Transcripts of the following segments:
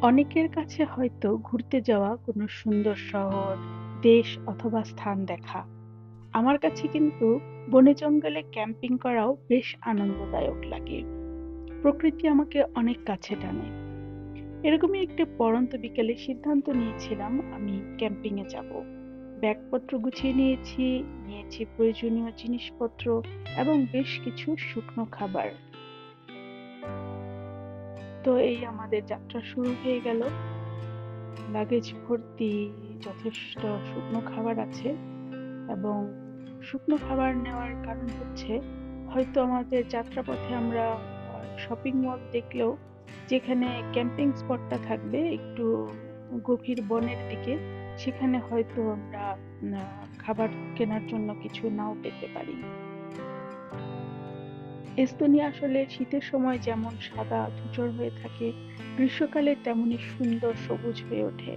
অনেকের কাছে হয়তো ঘুরতে যাওয়া কোনো সুন্দর শহর, দেশ অথবা স্থান দেখা। আমার কাছে কিন্তু বনে জঙ্গলে ক্যাম্পিং করাও বেশ আনন্দদায়ক লাগে। প্রকৃতি আমাকে অনেক কাছে টানে। এরকমই একটা পড়ন্ত বিকেলে সিদ্ধান্ত নিয়েছিলাম আমি ক্যাম্পিং এ যাব। ব্যাগপত্র গুছিয়ে নিয়েছি প্রয়োজনীয় জিনিসপত্র এবং বেশ কিছু শুকনো খাবার। তো এই আমাদের যাত্রা শুরু হয়ে গেল। লাগেজ ভর্তি যথেষ্ট শুকনো খাবার আছে এবং শুকনো খাবার নেওয়ার কারণ হচ্ছে হয়তো আমাদের যাত্রাপথে আমরা শপিং মল দেখলেও যেখানে ক্যাম্পিং স্পটটা থাকবে একটু গভীর বনের দিকে, সেখানে হয়তো আমরা খাবার কেনার জন্য কিছু নাও পেতে পারি। এস্তোনিয়া আসলে শীতের সময় যেমন সাদা ধূসর হয়ে থাকে, গ্রীষ্মকালে তেমনই সুন্দর সবুজ হয়ে ওঠে।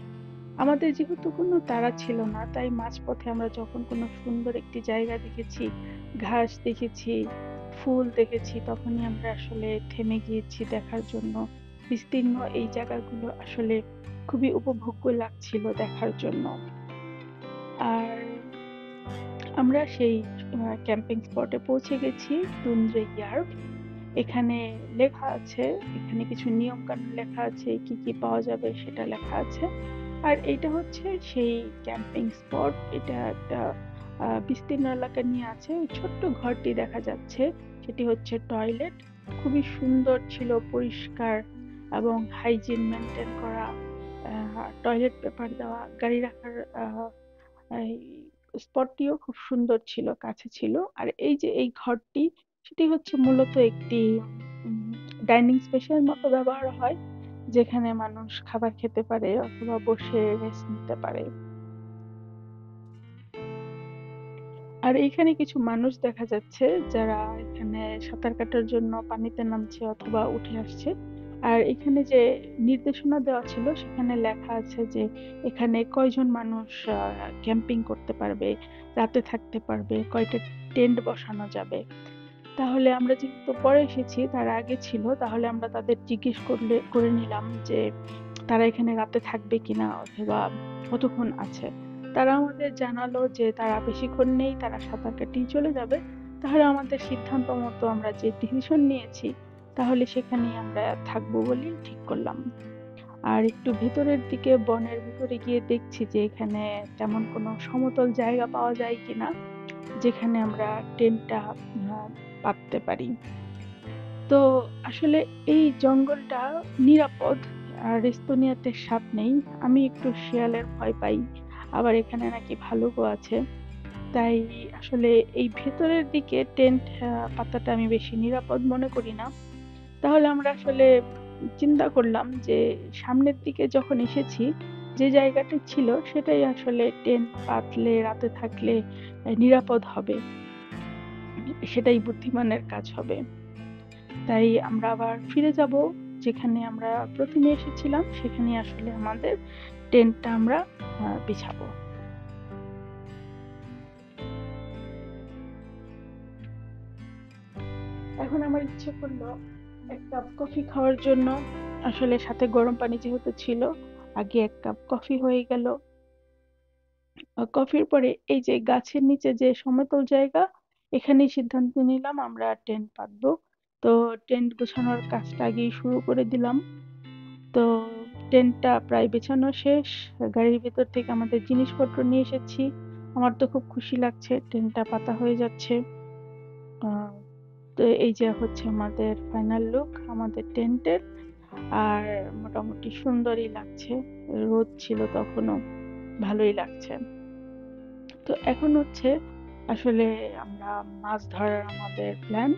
আমাদের যেহেতু কোনো তাড়া ছিল না, তাই মাঝপথে আমরা যখন কোনো সুন্দর একটি জায়গা দেখেছি, ঘাস দেখেছি, ফুল দেখেছি, তখনই আমরা আসলে থেমে গিয়েছি দেখার জন্য। বিস্তীর্ণ এই জায়গাগুলো আসলে খুবই উপভোগ্য লাগছিল দেখার জন্য। আর আমরা সেই ক্যাম্পিং স্পটে পৌঁছে গেছি, তুন্দ্রে ইয়ার্ভ। এখানে লেখা আছে, এখানে কিছু নিয়ম কানুন লেখা আছে, কি কি পাওয়া যাবে সেটা লেখা আছে। আর এটা হচ্ছে সেই ক্যাম্পিং স্পট। এটা একটা বিস্তীর্ণ এলাকা নিয়ে আছে। ওই ছোট্ট ঘরটি দেখা যাচ্ছে, সেটি হচ্ছে টয়লেট। খুবই সুন্দর ছিল, পরিষ্কার এবং হাইজিন মেনটেন করা। টয়লেট পেপার দেওয়া, গাড়ি রাখার এই স্পটটিও খুব সুন্দর ছিল, কাছে ছিল। আর এই যে এই ঘরটি, সেটি হচ্ছে মূলত একটি ডাইনিং স্পেসের মতো ব্যবহার হয়, যেখানে মানুষ খাবার খেতে পারে অথবা বসে রেস্ট নিতে পারে। আর এইখানে কিছু মানুষ দেখা যাচ্ছে যারা এখানে সাঁতার কাটার জন্য পানিতে নামছে অথবা উঠে আসছে। আর এখানে যে নির্দেশনা দেওয়া ছিল সেখানে লেখা আছে যে এখানে কয়জন মানুষ ক্যাম্পিং করতে পারবে, রাতে থাকতে পারবে, কয়টা টেন্ট বসানো যাবে। তাহলে আমরা যেহেতু পরে এসেছি, তারা আগে ছিল, তাহলে আমরা তাদের জিজ্ঞেস করে নিলাম যে তারা এখানে রাতে থাকবে কিনা অথবা কতক্ষণ আছে। তারা আমাদের জানালো যে তারা বেশিক্ষণ নেই, তারা সাঁতার কাটিয়ে চলে যাবে। তাহলে আমাদের সিদ্ধান্ত মতো আমরা যে ডিসিশন নিয়েছি, তাহলে সেখানেই আমরা থাকবো বলেই ঠিক করলাম। আর একটু ভেতরের দিকে বনের ভিতরে গিয়ে দেখছি যে এখানে তেমন কোনো সমতল জায়গা পাওয়া যায় কিনা যেখানে আমরা টেন্টটা পাততে পারি। তো আসলে এই জঙ্গলটা নিরাপদ। আর এস্তোনিয়াতে সাপ নেই। আমি একটু শিয়ালের ভয় পাই। আবার এখানে নাকি ভালুকও আছে। তাই আসলে এই ভেতরের দিকে টেন্ট পাতাটা আমি বেশি নিরাপদ মনে করি না। তাহলে আমরা আসলে চিন্তা করলাম যে সামনের দিকে যখন এসেছি, যে জায়গাটা ছিল সেটাই আসলে টেন্ট পাতলে রাতে থাকলে নিরাপদ হবে। সেটাই বুদ্ধিমানের কাজ হবে। তাই আমরা আবার ফিরে যাব যেখানে আমরা প্রথমে এসেছিলাম, সেখানে আসলে আমাদের টেন্টটা আমরা বিছাবো। এখন আমার ইচ্ছে করলো এক কাপ কফি খাওয়ার জন্য। আসলে সাথে গরম পানি যেহেতু ছিল, আগে এক কাপ কফি হয়ে গেল। কফির পরে এই যে গাছের নিচে যে সমতল জায়গা, এখানেই সিদ্ধান্ত নিলাম আমরা টেন্ট পাতবো। তো টেন্ট গোছানোর কাজটা আগেই শুরু করে দিলাম। তো টেন্টটা প্রায় বেছানো শেষ। গাড়ির ভেতর থেকে আমাদের জিনিসপত্র নিয়ে এসেছি। আমার তো খুব খুশি লাগছে, টেন্টটা পাতা হয়ে যাচ্ছে। আহ, তো এই যে হচ্ছে আমাদের ফাইনাল লুক আমাদের টেন্টের। আর মোটামুটি সুন্দরই লাগছে, রোদ ছিল তখনও, ভালোই লাগছে। তো এখন হচ্ছে আসলে আমরা মাছ ধরার আমাদের প্ল্যান।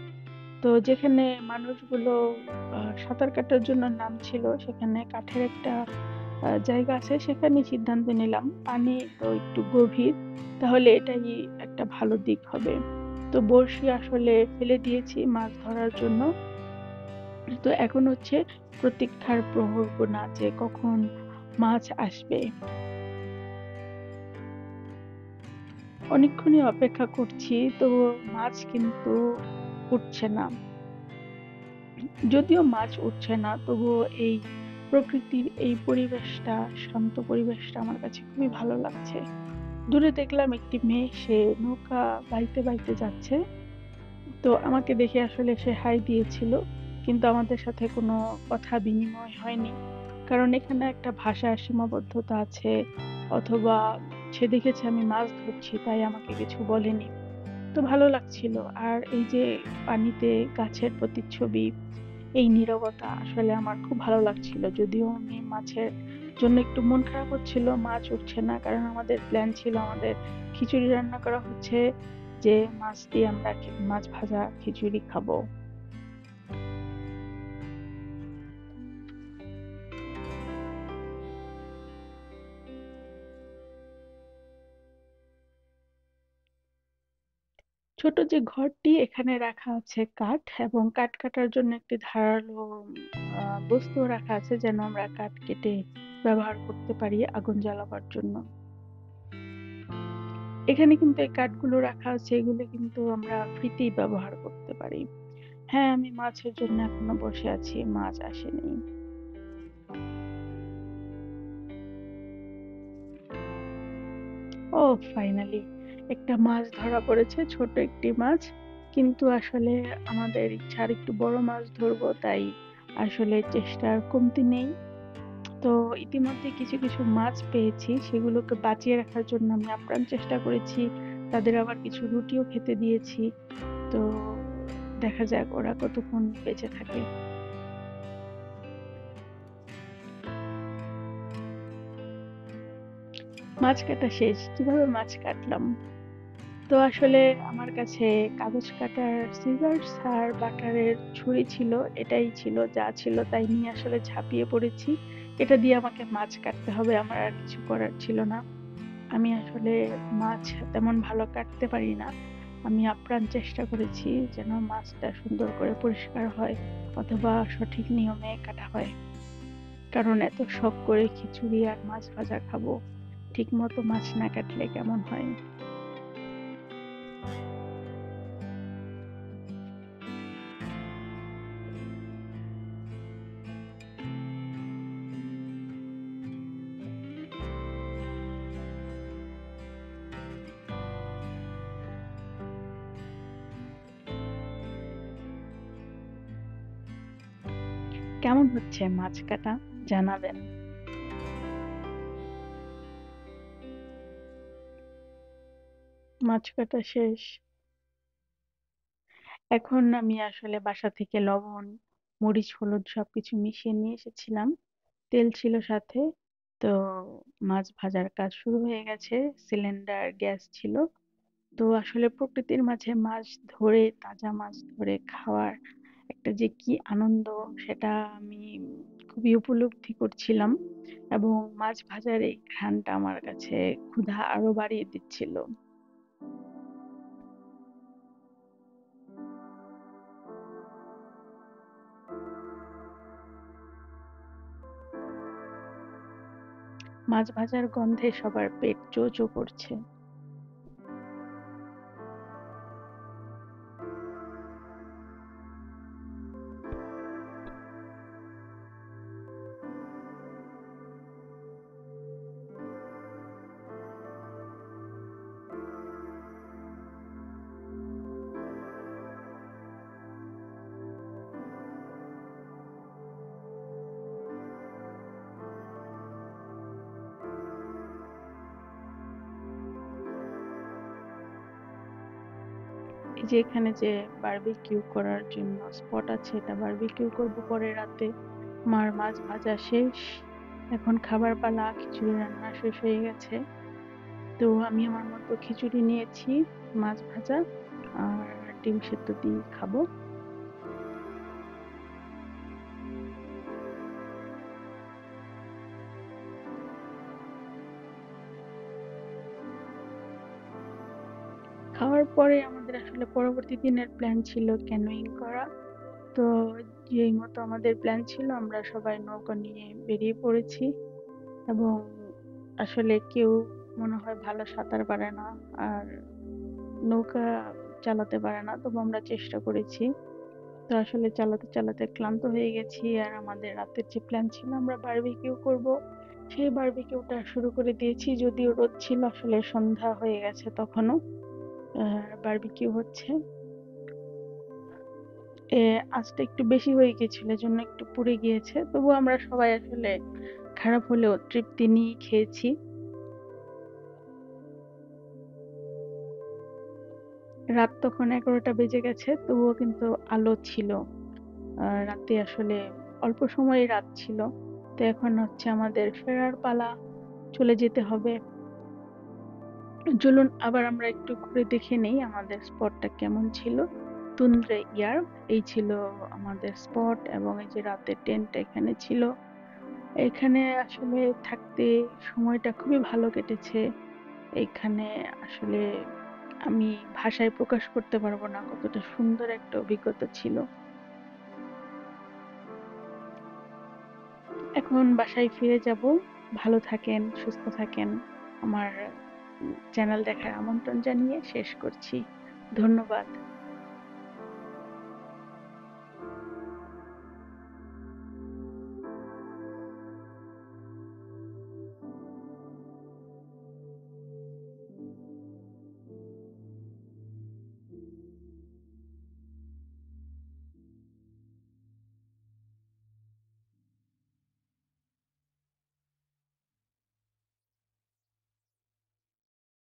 তো যেখানে মানুষগুলো সাঁতার কাটার জন্য নামছিল, সেখানে কাঠের একটা জায়গা আছে, সেখানে সিদ্ধান্ত নিলাম পানি তো একটু গভীর, তাহলে এটাই একটা ভালো দিক হবে। তো বড়শি আসলে ফেলে দিয়েছি মাছ ধরার জন্য। তো এখন হচ্ছে প্রতীক্ষার প্রহর গোনা যে কখন মাছ আসবে। অনেকক্ষণই অপেক্ষা করছি, তো মাছ কিন্তু উঠছে না। যদিও মাছ উঠছে না, তবুও এই প্রকৃতির এই পরিবেশটা, শান্ত পরিবেশটা আমার কাছে খুবই ভালো লাগছে। দূরে দেখলাম একটি মেয়ে, সে নৌকা বাইতে যাচ্ছে। তো আমাকে দেখে আসলে সে হাই দিয়েছিল। কিন্তু আমাদের সাথে কোনো কথা বিনিময় হয়নি। কারণ এখানে একটা ভাষার সীমাবদ্ধতা আছে, অথবা সে দেখেছে আমি মাছ ধরছি তাই আমাকে কিছু বলেনি। তো ভালো লাগছিল। আর এই যে পানিতে গাছের প্রতিচ্ছবি, এই নীরবতা আসলে আমার খুব ভালো লাগছিল। যদিও আমি মাছের জন্য একটু মন খারাপ হচ্ছিল, মাছ উঠছে না। কারণ আমাদের প্ল্যান ছিল আমাদের খিচুড়ি রান্না করা হচ্ছে, যে মাছ দিয়ে আমরা মাছ ভাজা খিচুড়ি খাবো। ছোট যে ঘরটি, এখানে রাখা আছে কাঠ, এবং কাঠ কাটার জন্য একটি ধারালো বস্তু রাখা আছে, যেন আমরা কাঠ কেটে ব্যবহার করতে পারি আগুন জ্বালাবার জন্য। এখানে কিন্তু এই কাঠগুলো রাখা আছে, এগুলো কিন্তু আমরা ফ্রিতেই ব্যবহার করতে পারি। হ্যাঁ, আমি মাছের জন্য এখনো বসে আছি, মাছ আসেনি। ও, ফাইনালি একটা মাছ ধরা পড়েছে, ছোট একটি মাছ। কিন্তু আসলে আমাদের ইচ্ছা আর একটু বড় মাছ ধরবো, তাই আসলে চেষ্টার কমতি নেই। তো ইতিমধ্যে কিছু মাছ পেয়েছি, সেগুলোকে বাঁচিয়ে রাখার জন্য আমি আপ্রাণ চেষ্টা করেছি। তাদের আবার কিছু রুটিও খেতে দিয়েছি। তো দেখা যাক ওরা কতক্ষণ বেঁচে থাকে। মাছ কাটা শেষ। কিভাবে মাছ কাটলাম? তো আসলে আমার কাছে কাগজ কাটার সিজার্স আর বাটারের ছুরি ছিল। এটাই ছিল, যা ছিল তাই নিয়ে আসলে ঝাঁপিয়ে পড়েছি। এটা দিয়ে আমাকে মাছ কাটতে হবে, আমার আর কিছু করার ছিল না। আমি আসলে মাছ তেমন ভালো কাটতে পারি না। আমি আপ্রাণ চেষ্টা করেছি যেন মাছটা সুন্দর করে পরিষ্কার হয়, অথবা সঠিক নিয়মে কাটা হয়। কারণ এত শখ করে খিচুড়ি আর মাছ ভাজা খাবো, ঠিক মতো মাছ না কাটলে কেমন হয়? কেমন হচ্ছে মাছ কাটা? জানাবেন। মাছ কাটা শেষ। এখন আমি আসলে বাসা থেকে লবণ, মরিচ, হলুদ সবকিছু মিশিয়ে নিয়ে এসেছিলাম। তেল ছিল সাথে। তো মাছ ভাজার কাজ শুরু হয়ে গেছে। সিলিন্ডার গ্যাস ছিল। তো আসলে প্রকৃতির মাঝে মাছ ধরে, তাজা মাছ ধরে খাওয়ার একটা যে কি আনন্দ, সেটা আমি খুবই উপলব্ধি করছিলাম। এবং মাছ ভাজার এই ঘ্রাণটা আমার কাছে ক্ষুধা আরো বাড়িয়ে দিচ্ছিল। মাছ ভাজার গন্ধে সবার পেট চো চো করছে। এই যে এখানে যে বারবিকিউ করার জন্য স্পট আছে, এটা বারবিকিউ করব পরে রাতে। মার মাছ ভাজা শেষ। এখন খাবার পালা, খিচুড়ি রান্না শেষ হয়ে গেছে। তো আমি আমার মতো খিচুড়ি নিয়েছি, মাছ ভাজা আর ডিম সেদ্ধ দিয়ে খাবো। খাওয়ার পরে আমাদের আসলে পরবর্তী দিনের প্ল্যান ছিল ক্যানোয়িং করা। তো যেই মতো আমাদের প্ল্যান ছিল, আমরা সবাই নৌকা নিয়ে বেরিয়ে পড়েছি। এবং আসলে কেউ মনে হয় ভালো সাঁতার পারে না, আর নৌকা চালাতে পারে না, তবু আমরা চেষ্টা করেছি। তো আসলে চালাতে, চালাতে ক্লান্ত হয়ে গেছি। আর আমাদের রাতের যে প্ল্যান ছিল আমরা বারবিকিউ করব, সেই বারবিকিউটা শুরু করে দিয়েছি। যদিও রোদ ছিল, আসলে সন্ধ্যা হয়ে গেছে তখনও। বারবিকিউ হচ্ছে। আঁচটা একটু বেশি হয়ে গিয়েছিল, এজন্য একটু পুড়ে গিয়েছে। তবুও আমরা সবাই আসলে খারাপ হলেও তৃপ্তি নিয়েই খেয়েছি। রাত তখন 11টা বেজে গেছে, তবুও কিন্তু আলো ছিল। রাতে আসলে অল্প সময়েই রাত ছিল। তো এখন হচ্ছে আমাদের ফেরার পালা, চলে যেতে হবে। চলুন আবার আমরা একটু ঘুরে দেখে নেই আমাদের স্পটটা কেমন ছিল। তুন্দ্রে ইয়ার এই ছিল আমাদের স্পট, এবং এই যে রাতের টেন্টটা এখানে ছিল। এখানে আসলে থাকতে সময়টা খুবই ভালো কেটেছে। এখানে আসলে আমি ভাষায় প্রকাশ করতে পারবো না কতটা সুন্দর একটা অভিজ্ঞতা ছিল। এখন বাসায় ফিরে যাব। ভালো থাকেন, সুস্থ থাকেন। আমার চ্যানেল দেখার আমন্ত্রণ জানিয়ে শেষ করছি। ধন্যবাদ।